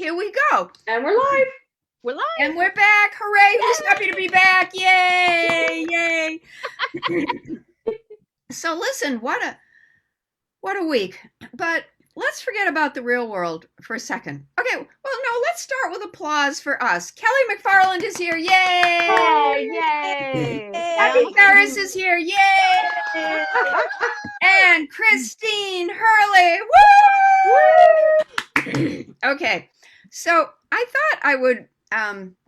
here we go. And we're live. We're live. And we're back. Hooray. Who's happy to be back? Yay. Yay. So listen, what a week. But let's forget about the real world for a second. Okay, well, no, let's start with applause for us. Kelly McFarland is here. Yay. Oh, yay. Abby Ferris is here. Yay. And Christine Hurley. Woo! Okay, so I thought I would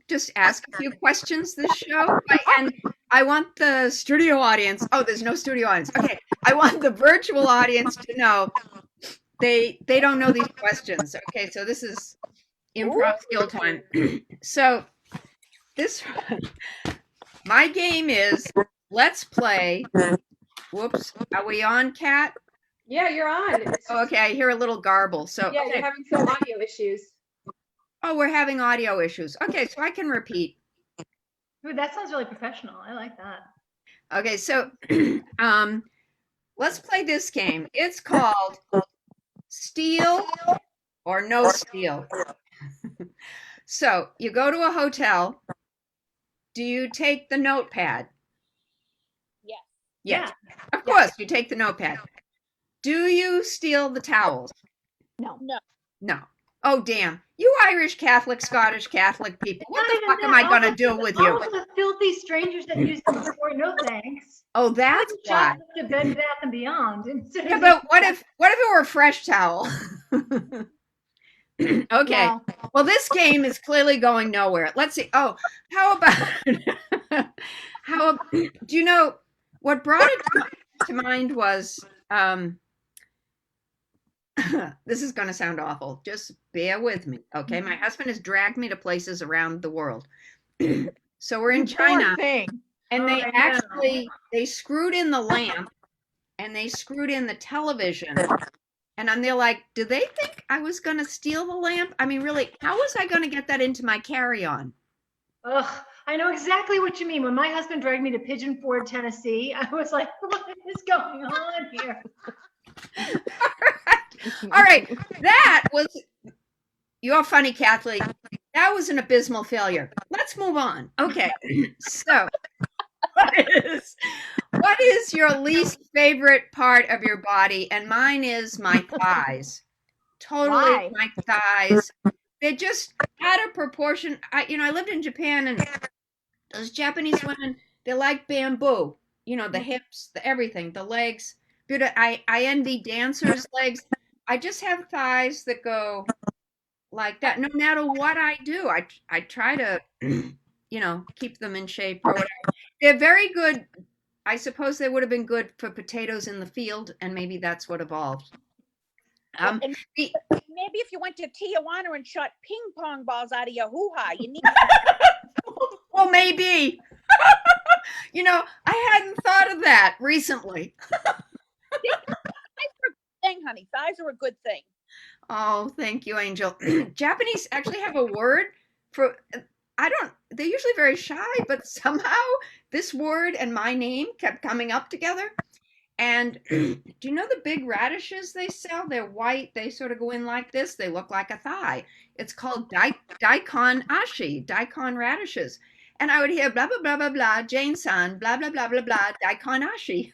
just ask a few questions this show. And I want the studio audience. Oh, there's no studio audience. Okay, I want the virtual audience to know they don't know these questions. Okay, so this is improv skill time. So my game is let's play. Whoops, are we on, Kat? Yeah, you're on. Oh, okay, I hear a little garble. So yeah, okay. You're having some audio issues. Oh, we're having audio issues. Okay, so I can repeat. Ooh, that sounds really professional. I like that. Okay, so let's play this game. It's called Steal or No Steal. So you go to a hotel. Do you take the notepad? Yes. Yes. Yeah. Of course, you take the notepad. Do you steal the towels? No. No. Oh, damn. You Irish Catholic, Scottish Catholic people. What the fuck am I going to do with you? All of the filthy strangers that use them before, no thanks. Oh, that's why. To Bed Bath and Beyond. Yeah, but what if it were a fresh towel? Okay. No. Well, this game is clearly going nowhere. Let's see. Oh, how about do you know what brought it to mind was this is going to sound awful. Just bear with me, okay? My husband has dragged me to places around the world. So we're in China, and they screwed in the lamp, and they screwed in the television, and they're like, do they think I was going to steal the lamp? I mean, really, how was I going to get that into my carry-on? Ugh, I know exactly what you mean. When my husband dragged me to Pigeon Forge, Tennessee, I was like, what is going on here? All right. That was, you're funny, Kathleen. That was an abysmal failure. Let's move on. Okay. So what is your least favorite part of your body? And mine is my thighs. Totally. Why? My thighs. They're just out of proportion. I lived in Japan, and those Japanese women, they like bamboo. You know, the hips, the everything, the legs. I envy dancers' legs. I just have thighs that go like that. No matter what I do, I try to, keep them in shape or whatever. They're very good. I suppose they would have been good for potatoes in the field, and maybe that's what evolved. Maybe if you went to Tijuana and shot ping pong balls out of your hoo-ha, you need. Well, maybe. I hadn't thought of that recently. Thing, honey. Thighs are a good thing. Oh, thank you, Angel. Japanese actually have a word for, they're usually very shy, but somehow this word and my name kept coming up together. And do you know the big radishes they sell? They're white. They sort of go in like this. They look like a thigh. It's called daikon ashi, daikon radishes. And I would hear blah, blah, blah, blah, blah, Jane-san, blah, blah, blah, blah, blah, daikon ashi.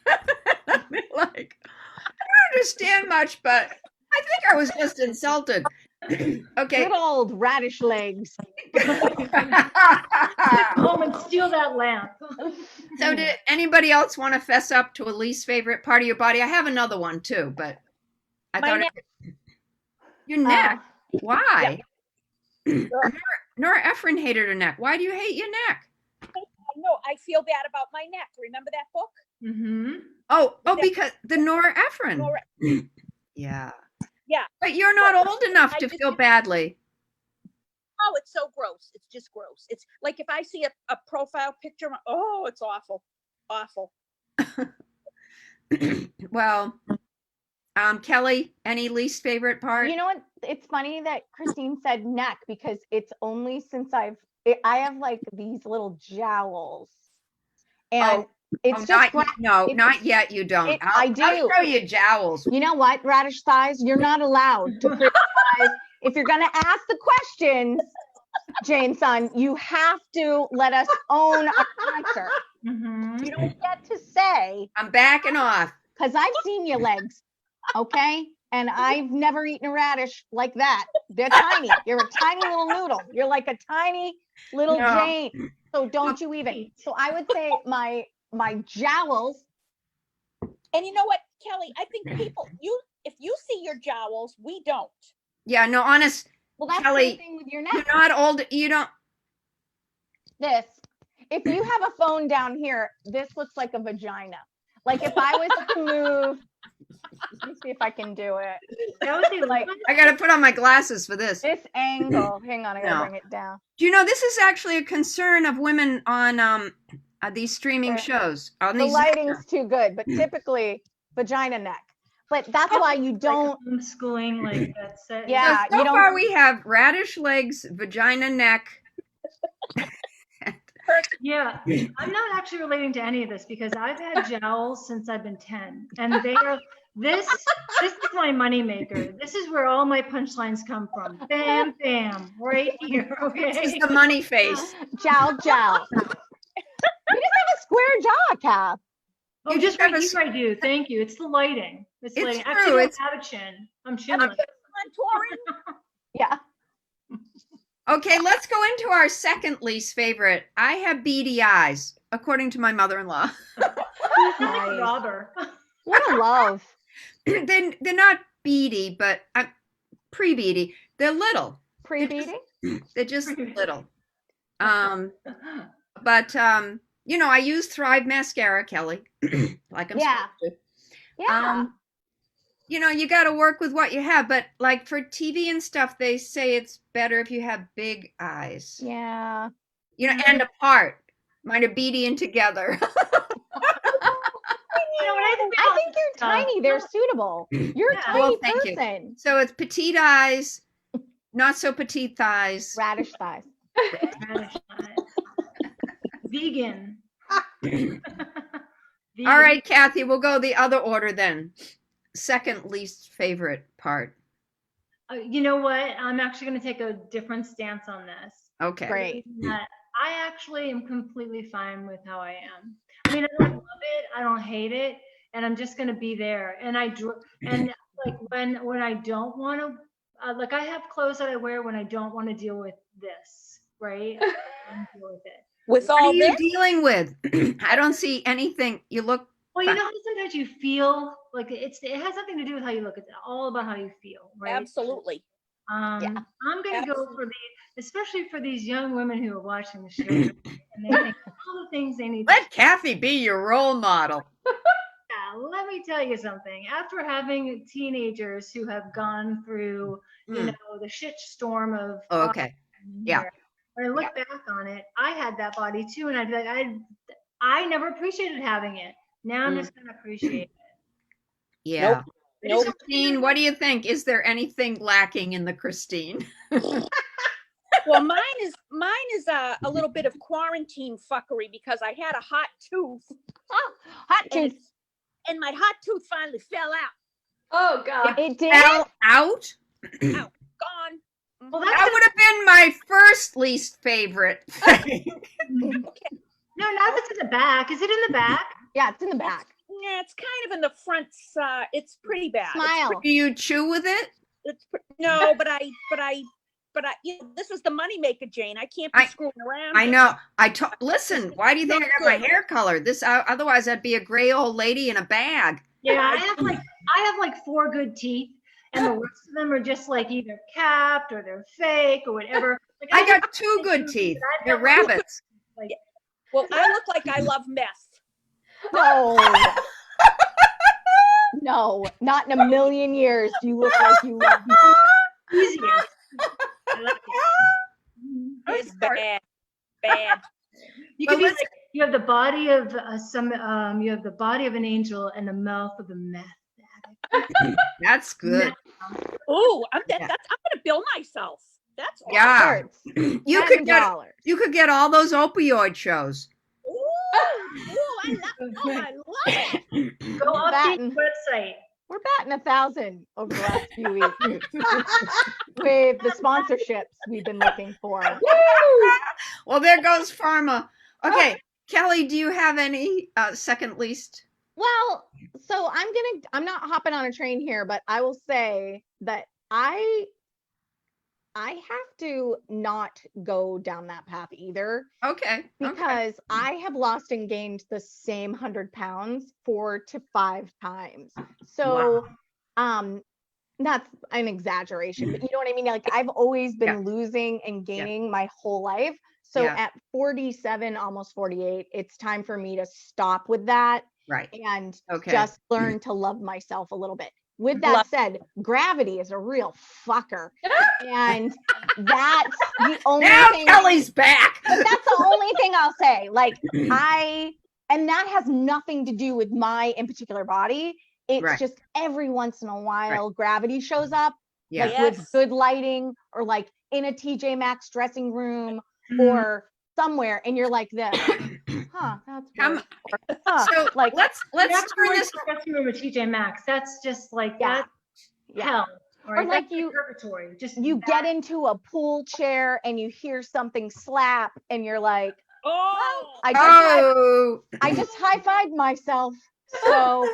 Like, I don't understand much, but I think I was just insulted. Okay. Good old radish legs. Home and steal that lamp. So did anybody else want to fess up to a least favorite part of your body? I have another one too, but I thought your neck. Why? Yeah. Nora Ephron hated her neck. Why do you hate your neck? No, I feel bad about my neck. Remember that book? Mm-hmm. Oh, because the Nora Ephron. Yeah. Yeah. But you're not old enough to feel badly. Oh, it's so gross. It's just gross. It's like if I see a profile picture, oh, it's awful. Awful. Well, Kelly, any least favorite part? You know what? It's funny that Christine said neck, because it's only since I have like these little jowls. And it's just not yet. You don't. I do. I'll show you jowls. You know what? Radish thighs. You're not allowed to criticize if you're gonna ask the questions, Jane son, you have to let us own a concert. Mhm. You don't get to say, I'm backing off. because I've seen your legs, okay? And I've never eaten a radish like that. They're tiny. You're a tiny little noodle. You're like a tiny little No. Jane. So don't you even. So I would say my jowls. And you know what, Kelly? I think people, if you see your jowls, we don't. Yeah, no, honest. Well, that's Kelly, the thing with your You're neck. not old. You don't. This. If you have a phone down here, this looks like a vagina. Like if I was to move, let me see if I can do it. That would be Like I got to put on my glasses for this. this angle. Hang on, I gotta No. bring it down. Do you know this is actually a concern of women on these streaming shows? On The these lighting's too good, but typically vagina neck. But that's why you don't. homeschooling, like that's it. Yeah, so you don't. far we have radish legs, vagina neck. Yeah, I'm not actually relating to any of this because I've had jowls since I've been 10, and they are this is my moneymaker. This is where all my punchlines come from. Bam, bam, right here. This is Okay. the money face. Jowl, jowl. You just have a square jaw, Cap. Oh, You just just have right a here I do. Thank you. It's the lighting. It's It's lighting. true, Actually, I don't it's- have a chin. I'm I'm chinless. contouring. Yeah. Okay, let's go into our second least favorite. I have beady eyes, according to my mother-in-law. Like Nice. a robber. What a love. they're not beady, but pre-beady. They're little. Pre-beating? They're just little. But you know, I use Thrive mascara, Kelly, like I'm Yeah. supposed to. Yeah. You know, you got to work with what you have, but like for TV and stuff, they say it's better if you have big eyes. Yeah. You know, and apart. Mine are beady and together. You know, when I think I think you're tiny. They're suitable. You're a Yeah. tiny Well, thank you. person. So it's petite eyes, not so petite thighs. Radish thighs. Vegan. All right, Kathy, we'll go the other order then. Second least favorite part. You know what? I'm actually going to take a different stance on this. Okay. Great. That I actually am completely fine with how I am. I mean, I don't love it. I don't hate it. And I'm just going to be there. And and like when I don't want to, like I have clothes that I wear when I don't want to deal with this, right? I don't deal with it. With What all are you this, dealing with? I don't see anything. You look. Well, you know how sometimes you feel like it has nothing to do with how you look. It's all about how you feel, right? absolutely. Yeah. I'm going to go for especially for these young women who are watching the show and they think all the things they need. Let Kathy be your role model. Yeah, let me tell you something. After having teenagers who have gone through, you know, the shit storm of Oh, okay. Yeah. when I look back on it, I had that body too, and I'd be like, I never appreciated having it. Now I'm just gonna appreciate it. Yeah. Nope. Christine, what do you think? Is there anything lacking in the Christine? Well, mine is a little bit of quarantine fuckery because I had a hot tooth Oh, hot and, tooth. and my hot tooth finally fell out. Oh God. It did. Fell out? Gone. Well, That would have been my first least favorite thing. no, now that's in the back. Is it in the back? Yeah, it's in the back. Yeah, it's kind of in the front. It's pretty bad. Smile. Do you chew with it? No, but you know, this is the moneymaker, Jane. I can't be screwing around. I know. Listen, why do you think I got my hair color? Otherwise I'd be a gray old lady in a bag. Yeah, I have like 4 good teeth, and the rest of them are just like either capped or they're fake or whatever. Like, I got 2 good teeth. They're rabbits. Like, Well, I look like I love meth. No. No, not in a million years. You look like you love me. easier. I like it. It's bad. Bad. You Well, could be let's- like, you have the body of you have the body of an angel and the mouth of a meth addict. That's good. Ooh, I'm Yeah. gonna bill myself. That's awesome. Yeah. Hurts. You could get $10. you could get all those opioid shows. Ooh, I love it. Go That update and- the website. We're batting 1,000 over the last few weeks with the sponsorships we've been looking for. Well, there goes pharma. Okay, Kelly, do you have any second least? Well, so I'm not hopping on a train here, but I will say that I have to not go down that path either. Okay. Because I have lost and gained the same 100 pounds 4 to 5 times. So, that's an exaggeration, but you know what I mean? Like I've always been losing and gaining my whole life. So at 47, almost 48, it's time for me to stop with that. Right. And just learn to love myself a little bit. With that said, gravity is a real fucker. And that's the only thing. Now Kelly's back. But that's the only thing I'll say. Like and that has nothing to do with my in particular body. It's just every once in a while gravity shows up, like with good lighting or like in a TJ Maxx dressing room or somewhere, and you're like this. That's weird. So like let's turn this dressing room with TJ Maxx. That's just like that hell. Or like purgatory. Just you get into a pool chair and you hear something slap and you're like, I just high-fived myself. So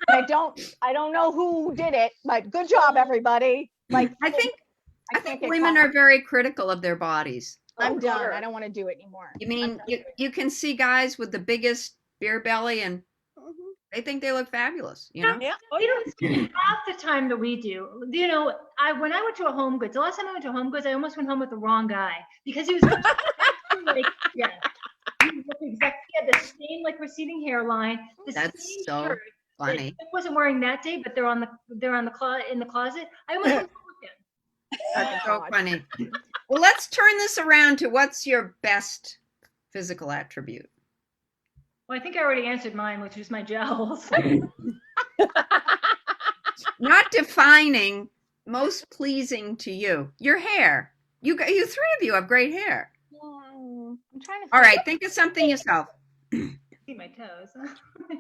I don't know who did it, but good job, everybody. Like I think women are very critical of their bodies. I'm done. I don't want to do it anymore. You mean you can see guys with the biggest beer belly and they think they look fabulous, you know? Yeah. You don't spend half the time that we do. You know, when I went to a Home Goods, the last time I went to Home Goods, I almost went home with the wrong guy because he was like, he had the same like receding hairline. That's so funny. I wasn't wearing that day, but they're in the closet. I almost went home with him. That's so funny. Well, let's turn this around to what's your best physical attribute? Well, I think I already answered mine, which was my jowls. Not defining, most pleasing to you. Your hair. You 3 of you have great hair. I'm trying to. All right, think of something yourself. See my toes.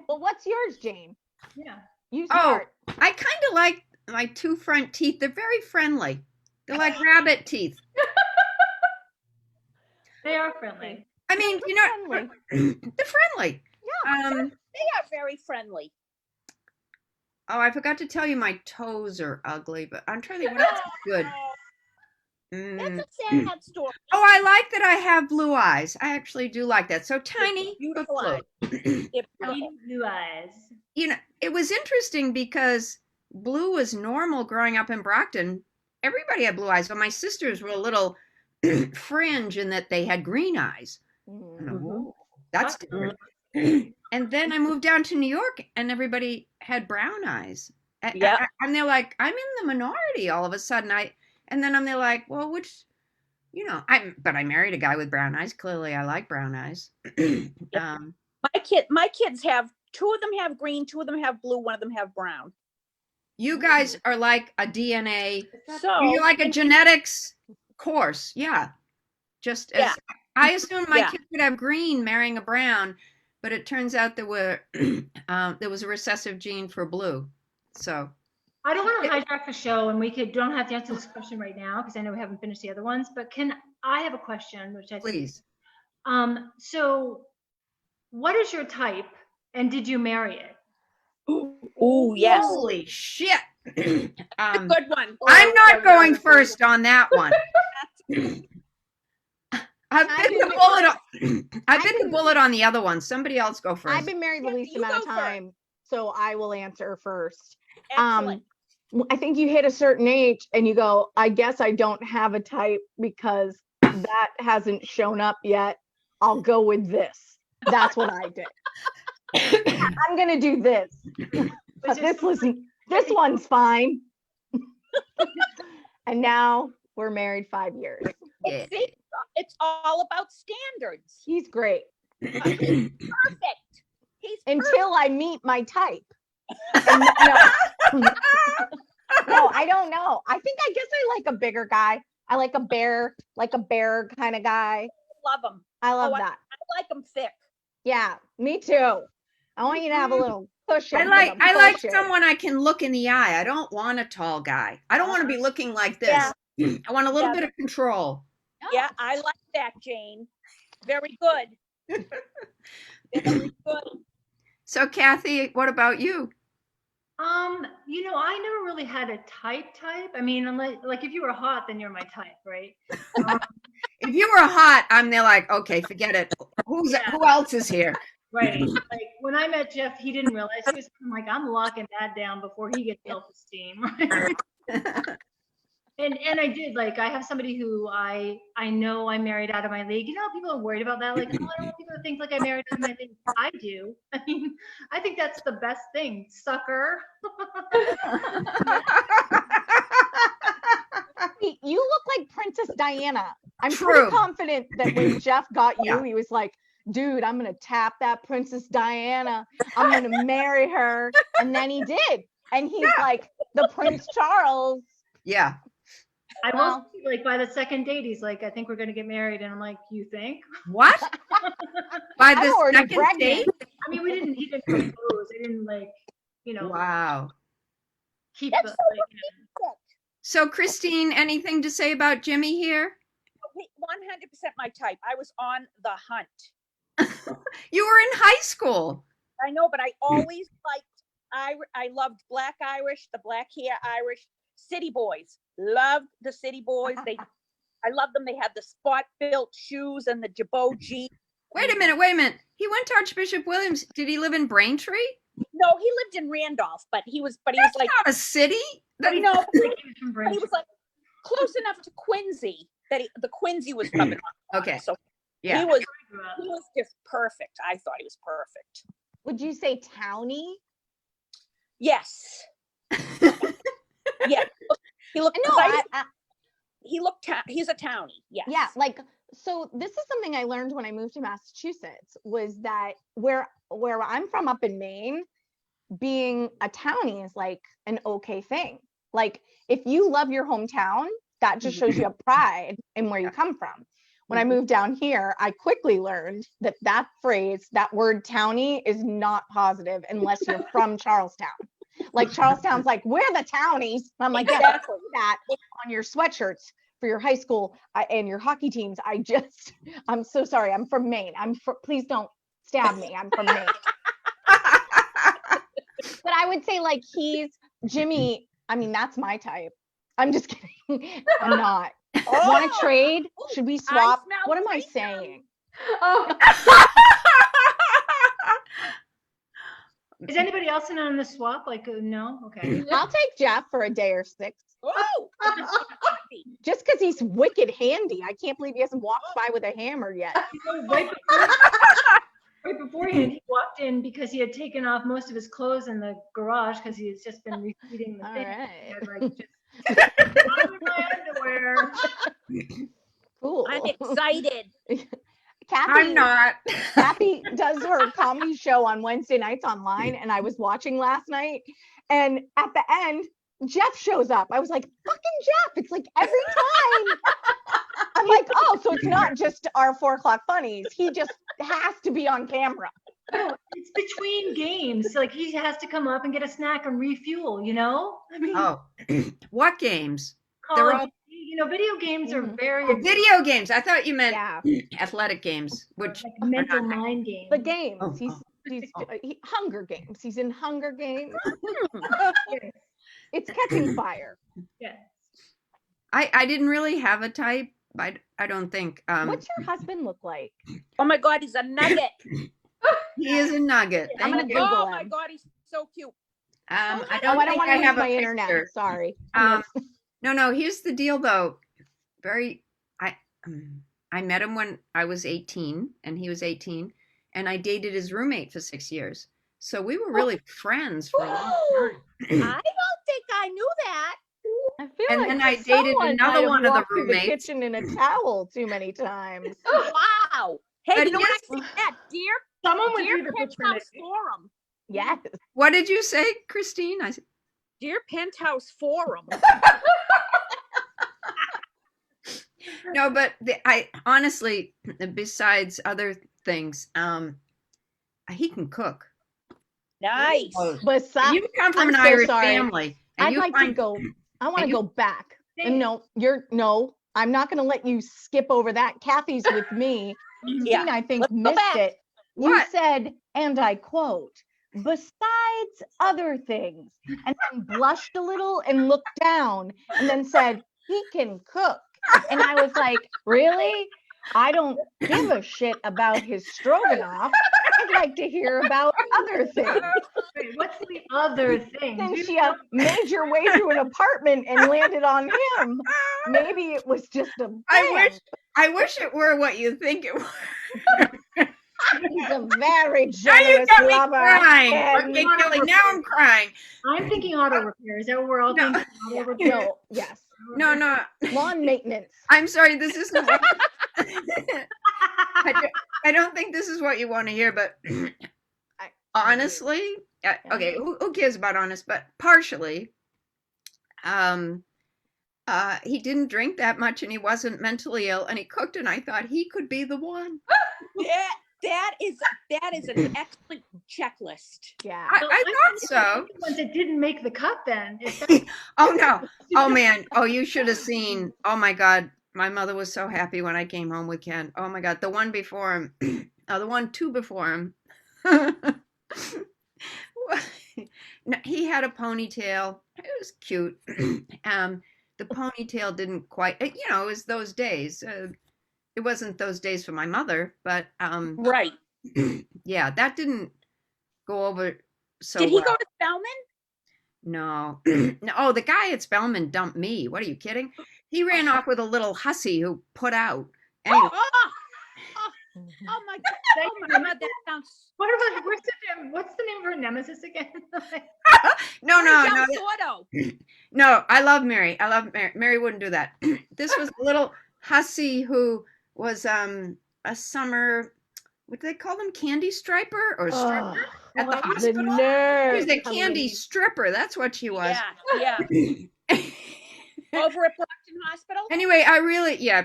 Well, what's yours, Jane? Yeah. You start. I kind of like my 2 front teeth. They're very friendly. They're like rabbit teeth. They are friendly. I mean, you know, they're friendly. Yeah. They are very friendly. Oh, I forgot to tell you my toes are ugly, but I'm trying to think what else is good. That's a sad story. Oh, I like that I have blue eyes. I actually do like that. So tiny, Beautiful but eyes. blue. Blue eyes. You know, it was interesting because blue was normal growing up in Brockton. Everybody had blue eyes, but my sisters were a little fringe in that they had green eyes. That's different. And then I moved down to New York and everybody had brown eyes. And they're like, I'm in the minority all of a sudden. And then they're like, well, which, you know, but I married a guy with brown eyes. Clearly I like brown eyes. My kids have 2 of them have green, 2 of them have blue, 1 of them have brown. You guys are like a DNA. So You're like a genetics course. Yeah. Just as I assumed my kids would have green marrying a brown, but it turns out there was a recessive gene for blue. So I don't want to hijack the show, and don't have to answer this question right now because I know we haven't finished the other ones. But I have a question, which I think, please. So, what is your type, and did you marry it? Oh yes. Holy shit. Good one. I'm not going first on that one. I've bit the bullet on the other one. Somebody else go first. I've been married the least amount of time, so I will answer first. Excellent. I think you hit a certain age and you go, I guess I don't have a type because that hasn't shown up yet. I'll go with this. That's what I did. I'm gonna do this. But this one's fine. And now we're married 5 years. Yeah. See, it's all about standards. He's great. Perfect. Until I meet my type. No, I don't know. I guess I like a bigger guy. I like a bear kind of guy. Love them. I love that. I like them thick. Yeah, me too. I want you to have a little cushion. I for like the I like pushing. someone I can look in the eye. I don't want a tall guy. I don't want to be looking like this. Yeah. I want a little Yeah. bit of control. Yeah, I like that, Jane. Very good. Very good. So Kathy, what about you? I never really had a type. I mean, unless like if you were hot, then you're my type, right? Um, If you were hot, I'm there like, okay, forget it. Who else is here? right. Like when I met Jeff, he didn't realize he was I'm like, I'm locking that down before he gets self-esteem. And I did, like, I have somebody who I know I married out of my league. You know, people are worried about that. Like, oh, I don't want people to think like I married out of my league. I do. I mean, I think that's the best thing, sucker. Wait, you look like Princess Diana. I'm True. pretty confident that when Jeff got you, Yeah. he was like, dude, I'm going to tap that Princess Diana. I'm going to marry her. And then he did. And he's like, the Prince Charles. Yeah. I Well- will say, like, by the second date, he's like, I think we're going to get married. And I'm like, you think? What? By I'm the already second pregnant. date? I mean, he didn't propose. I didn't, like, Wow. keep That's the, so like, So Christine, anything to say about Jimmy here? 100% my type. I was on the hunt. You were in high school. I know, but I always liked, I loved Black Irish, the black hair Irish, city boys. Loved the city boys. I loved them. They had the spot built shoes and the Jabot jeans. Wait a minute. He went to Archbishop Williams. Did he live in Braintree? No, he lived in Randolph, but he was like, Not a city. no, he was from but he was like close enough to Quincy that the Quincy was rubbing off. Okay. So Yeah. he was just perfect. I thought he was perfect. Would you say towny? Yes. Yeah. He looked. No, He's a townie. Yes. yeah, like, so this is something I learned when I moved to Massachusetts, was that where I'm from up in Maine, being a townie is like an okay thing. Like, if you love your hometown, that just shows you have pride in where you come from. When I moved down here, I quickly learned that phrase, that word townie, is not positive unless you're from Charlestown. Like, Charlestown's like, we're the townies. And I'm like, yeah, Exactly. that on your sweatshirts for your high school and your hockey teams. I'm so sorry. I'm from Maine. Please don't stab me. I'm from Maine. But I would say, like, Jimmy. I mean, that's my type. I'm just kidding. I'm not. Want to trade? Should we swap? smell What am I freedom. saying? Oh, Is anybody else in on the swap? Like, no? Okay. I'll take Jeff for a day or 6. Oh, Just because he's wicked handy. I can't believe he hasn't walked by with a hammer yet. Right beforehand, he walked in because he had taken off most of his clothes in the garage because he has just been repeating the All thing. right. He had, like, just on my underwear. Cool. I'm excited. Kathy, I'm not. Kathy does her comedy show on Wednesday nights online, and I was watching last night, and at the end, Jeff shows up. I was like, fucking Jeff. It's like every time. I'm like, oh, so it's not just our 4 o'clock funnies. He just has to be on camera. No, it's between games. Like, he has to come up and get a snack and refuel, you know? I mean, Oh, what games? Call they're of all- Duty, video games are very Oh, video games. I thought you meant Yeah. athletic games, which like mental mind games. The games. Oh, He's Hunger Games. He's in Hunger Games. Yes, It's catching fire. yes. I didn't really have a type. I don't think. What's your husband look like? Oh my God, he's a nugget. He is a nugget. I'm gonna Thank you. Google Oh my him. God, he's so cute. I Oh, don't I don't think want I to use have a my internet. picture. Sorry. No. Here's the deal, though. I met him when I was 18, and he was 18, and I dated his roommate for 6 years. So we were really friends for a long time. I don't think I knew that. I feel And like then I dated someone another might have one of the walked through roommates. kitchen in a towel too many times. Wow. Hey, But you know what I yes. said? That Dear Someone went Dear through the Penthouse paternity. Forum. Yes. What did you say, Christine? I said, Dear Penthouse Forum. no, but I honestly, besides other things, he can cook. Nice. Besides, You come from I'm an so Irish sorry. family. And I'd you like to find, go. I want to you- go back. Thank And no, I'm not going to let you skip over that. Kathy's with me. Yeah. Christine, I think, Let's go missed back. it. You What? said, and I quote, besides other things, and then blushed a little and looked down and then said, he can cook. And I was like, really? I don't give a shit about his stroganoff. I'd like to hear about other things. Wait, what's the other thing? Since Do you made your way through an apartment and landed on him, maybe it was just a I wish it were what you think it was. He's a very Now you generous got me lover. crying. And Okay, Kelly, now I'm crying. I'm thinking auto repair. Is that what we're all No. thinking? Auto repair? no, yes, No. lawn maintenance. I'm sorry, this isn't what I don't think this is what you want to hear, but honestly, okay, who cares about honest, but partially, he didn't drink that much and he wasn't mentally ill and he cooked and I thought he could be the one. That is an excellent checklist. Yeah. I thought so. The ones that didn't make the cut then. Oh no. Oh man. Oh, you should have seen. Oh my God. My mother was so happy when I came home with Ken. Oh my God. The one before him. The one two before him. No, he had a ponytail. It was cute. The ponytail didn't quite, it was those days. It wasn't those days for my mother, but Right. yeah, that didn't go over so Did he well. go to Spelman? No. No. Oh, the guy at Spelman dumped me. What are you kidding? He ran off with a little hussy who put out. Anyway. Oh my God. Oh my God. That sounds. What's the name of her nemesis again? No. Soto. No, I love Mary. Mary wouldn't do that. This was a little hussy who was a summer, what do they call them? Candy striper or stripper at the hospital? She was a candy stripper. That's what she was. Yeah. Over at Brockton Hospital? Anyway,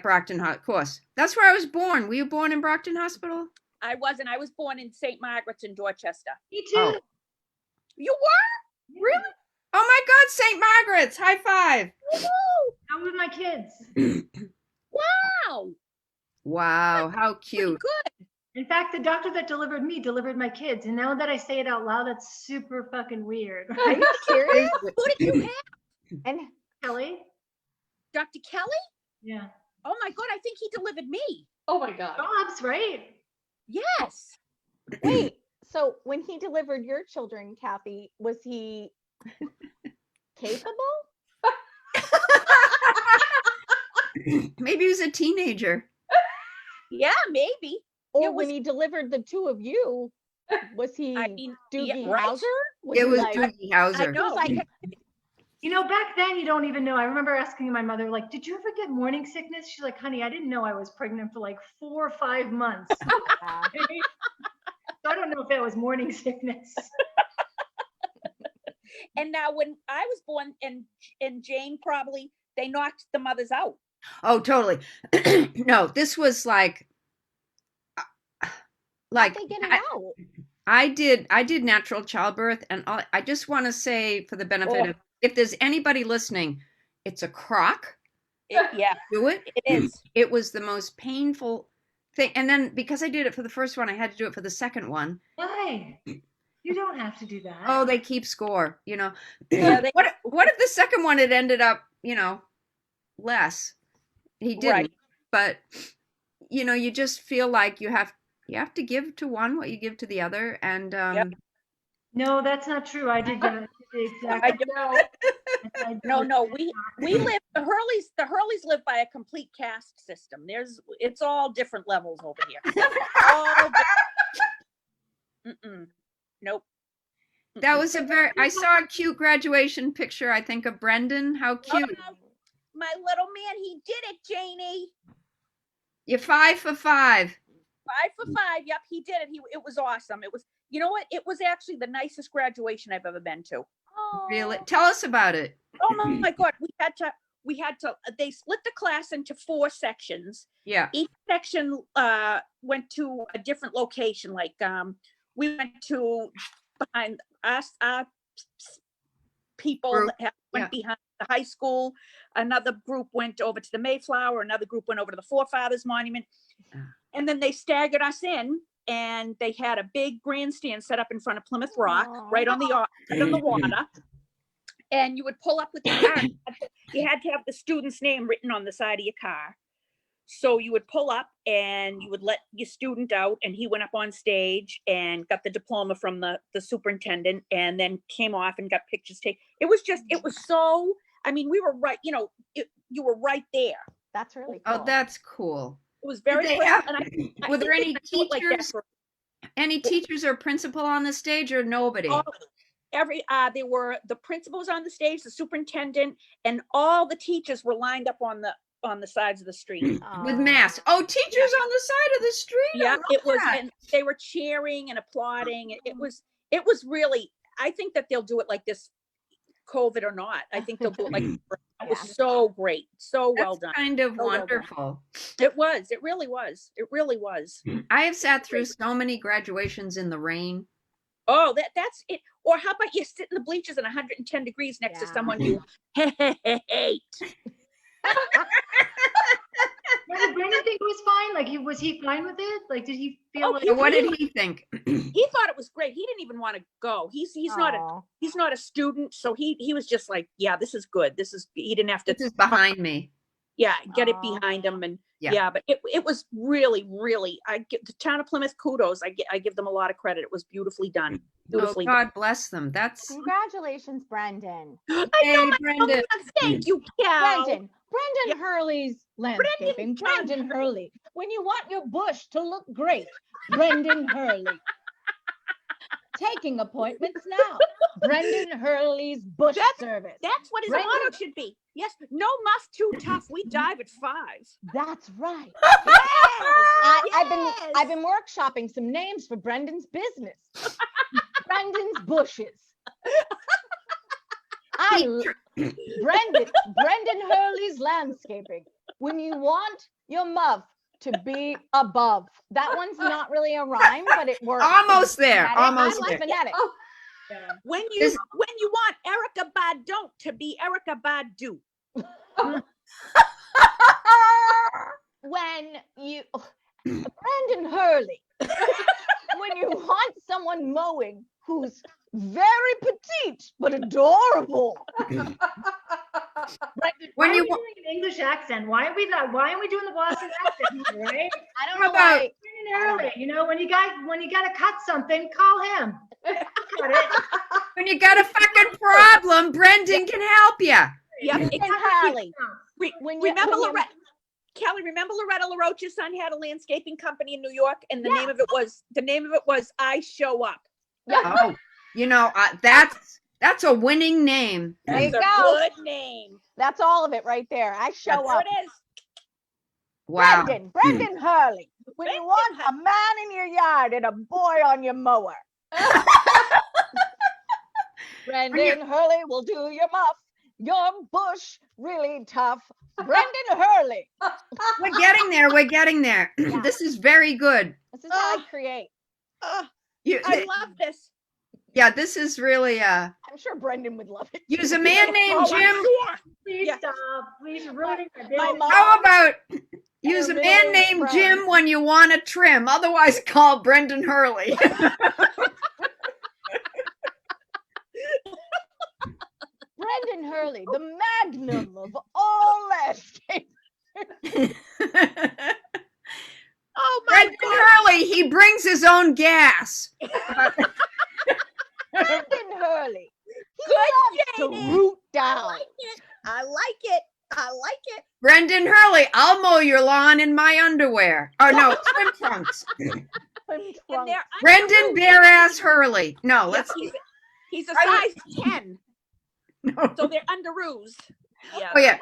Brockton, of course. That's where I was born. Were you born in Brockton Hospital? I wasn't. I was born in St. Margaret's in Dorchester. Me too. Oh. You were? Really? Oh my God, St. Margaret's. High five. Woo-hoo. I'm with my kids. Wow. Wow, how cute. Good. In fact, the doctor that delivered me delivered my kids. And now that I say it out loud, that's super fucking weird. Are you serious? Who did you have? And Kelly? Dr. Kelly? Yeah. Oh my God, I think he delivered me. Oh my God. Bob's right. Yes. wait, so when he delivered your children, Kathy, was he capable? Maybe he was a teenager. Yeah, maybe. Or It when was- he delivered the two of you, was he I mean, Doogie right? Howser? It was like, Doogie I Howser. know. Back then you don't even know. I remember asking my mother, like, did you ever get morning sickness? She's like, honey, I didn't know I was pregnant for like 4 or 5 months. So I don't know if that was morning sickness. And now when I was born and Jane probably, they knocked the mothers out. Oh, totally. No, this was like how'd they get it out? I did natural childbirth, and I just want to say, for the benefit of, if there's anybody listening, it's a crock. Yeah, Do it. it is. It was the most painful thing, and then because I did it for the first one, I had to do it for the second one. Why? You don't have to do that. Oh, they keep score. Yeah, What if the second one had ended up, less? He didn't. Right. But you just feel like you have to give to one what you give to the other, and Yep. No, that's not true. I did the exact. I don't. No. We live, the Hurleys live by a complete caste system. It's all different levels over here. All different. Nope. that was I saw a cute graduation picture, I think, of Brendan. How cute. Oh, my little man, he did it, Janie. You're 5 for 5. 5 for 5. Yep, he did it. It was awesome. It was, you know what? It was actually the nicest graduation I've ever been to. Oh, Really? Tell us about it. oh my God. We had to, they split the class into 4 sections. Yeah. Each section went to a different location. Like we went to behind us, our people Group, that went yeah. behind the high school. Another group went over to the Mayflower. Another group went over to the Forefathers Monument. And then they staggered us in, and they had a big grandstand set up in front of Plymouth Rock, right on the water. And you would pull up with your car. You had to have the student's name written on the side of your car. So you would pull up and you would let your student out, and he went up on stage and got the diploma from the superintendent, and then came off and got pictures taken. It was so, I mean, we were right, you were right there. That's really cool. Oh, that's cool. It was very Did they cool. have- And were there any think they do it like that teachers? for Any teachers or principal on the stage, or nobody? there were the principals on the stage, the superintendent, and all the teachers were lined up on the sides of the street. With masks. Oh, teachers on the side of the street. Yeah, I love that. and they were cheering and applauding. It was really, I think that they'll do it like this, COVID or not. I think they'll do it like, it was so great. So well done. Kind of So well done. wonderful. It was, it really was. It really was. I have sat through so many graduations in the rain. Oh, that's it. Or how about you sit in the bleachers at 110 degrees next to Yeah. someone you hate? Did Brendan think it was fine? Like, was he fine with it? Like, did he feel Oh, like? So what did he think? He thought it was great. He didn't even want to go. He's not a student, so he was just like, yeah, this is good. He didn't have to This is behind me. get it Aw. behind him. And Yeah. but it was really, really, I give the town of Plymouth kudos. I give them a lot of credit. It was beautifully done. Oh, Beautifully done. God bless them. That's Congratulations, Brendan. hey, Brenda. Thank you, Cal. Brendan Hurley's landscaping. Brendan Hurley. When you want your bush to look great, Brendan Hurley. Taking appointments now. Brendan Hurley's bush service. That's what his Brendan- motto should be. Yes, no muff too tough. We dive at 5. That's right. Yes. I've been workshopping some names for Brendan's business. Brendan's bushes. Brendan Hurley's landscaping. When you want your muff to be above. That one's not really a rhyme, but it works. Almost there. Phonetic. Almost I like there. phonetic. When you want Erica Badu to be Erica Badu. When you Brendan Hurley. When you want someone mowing who's very petite but adorable. Brendan, When why you are we wa- doing an English accent? Why are we doing the Boston accent? Right? I don't How know about- why. Brendan Early, when you gotta cut something, call him. Got it. When you got a fucking problem, Brendan can help you. Yeah, And Harley. When you- remember when you- Loretta? Kelly, remember Loretta LaRoche's son had a landscaping company in New York, and the name of it was I Show Up. Oh, that's a winning name. There you That's go. a good name. That's all of it right there. I show That's up. what it is. Wow. Brendan Hurley. When you want a man in your yard and a boy on your mower. Brendan Hurley will do your muff. Your bush really tough. Brendan Hurley. We're getting there. We're getting there. Yeah. This is very good. This is how I create. I love this. Yeah, this is really I'm sure Brendan would love it. use a man named Oh, Jim. I'm sure. Please Yeah. stop. Please, you're ruining my day. My mom. How about use a They're man really named friends. Jim when you want to trim, otherwise call Brendan Hurley. Brendan Hurley, the magnum of all landscape. Oh my Brendan God. Hurley, he brings his own gas. Brendan Hurley. He Good, loves Janie. to root I down. like it. I like it. I like it. Brendan Hurley, I'll mow your lawn in my underwear. Oh no, swim trunks. And And trunk. they're Brendan Bare Ass Hurley. No, Yes, let's. he's a I- size 10, No. so they're underoos. Yeah. Oh yeah,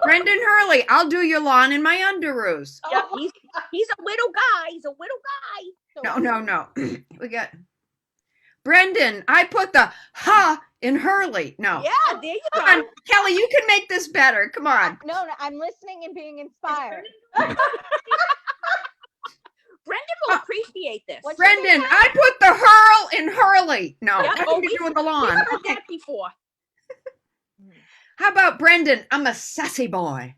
Brendan Hurley, I'll do your lawn in my underoos. Yeah, he's a widow guy. He's a widow guy. No. We got Brendan. I put the ha in Hurley. No, Yeah, there you come go. on, Kelly, you can make this better. Come on. No, I'm listening and being inspired. Brendan will appreciate this. What- Brendan, I put the hurl in Hurley. No, Yeah, nothing oh, to we- do with the We've lawn. heard Okay. that before. How about Brendan? I'm a sassy boy.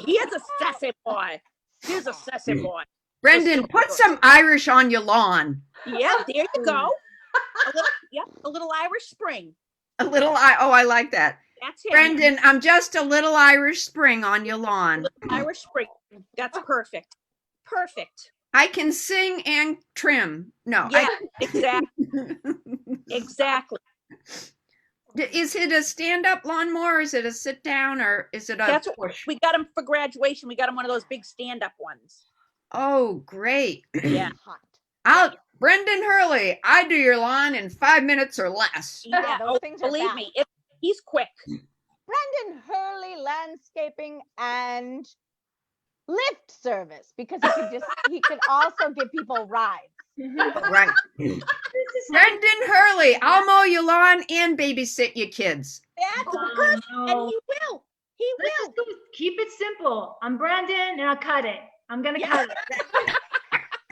He is a sassy boy. He's a sassy boy. Brendan, put some Irish on your lawn. Yeah, there you go. A little Irish Spring. A little, I like that. That's him. Brendan, I'm just a little Irish Spring on your lawn. Irish Spring. That's perfect. Perfect. I can sing and trim. No, Yeah, exactly. Exactly. Is it a stand-up lawnmower? Or is it a sit-down, or is it a That's what push? we got him for graduation. We got him one of those big stand-up ones. Oh, great! Yeah. Hot. Brendan Hurley, I do your lawn in 5 minutes or less. Yeah, those things are believe fast. me, he's quick. Brendan Hurley landscaping and lift service, because he could also give people rides. Right. Brendan Hurley, I'll mow your lawn and babysit your kids. That's perfect. And no. he will. He Let's will. just go, keep it simple. I'm Brandon and I'll cut it. I'm gonna cut it.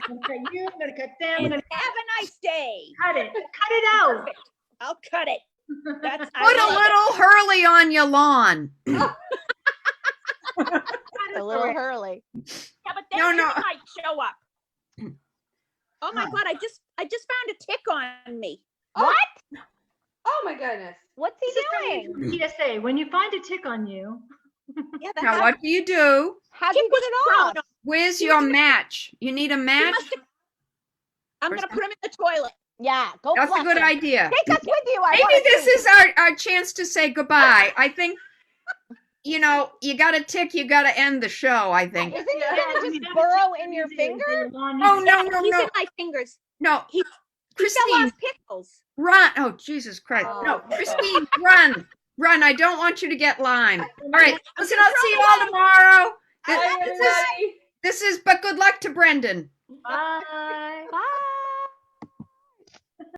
I'm gonna cut you, I'm gonna cut them, I'm And gonna have a nice day. cut it. Cut it out. Perfect. I'll cut it. That's Put a little Hurley on your lawn. A little Hurley. Yeah, but then No, he no. might show up. Oh my God! I just found a tick on me. What? Oh my goodness. What's he doing? PSA, when you find a tick on you, Yeah, Now, what do you do? How do you get it off? Where's your match? You need a match? I'm gonna put him in the toilet. Yeah, go That's a flush good him. idea. Take us with you. I Maybe wanna this see. is our chance to say goodbye. I think, you got a tick, you got to end the show, I think. Isn't he Yeah. gonna just burrow in your finger? Oh, no, no, He's no. in my fingers. No, He fell Christine, off pickles. run. Oh, Jesus Christ. No, Oh. Christine, run. Run. I don't want you to get Lyme. All right. Listen, I'll see you all tomorrow. Bye, everybody. This is, but good luck to Brendan. Bye.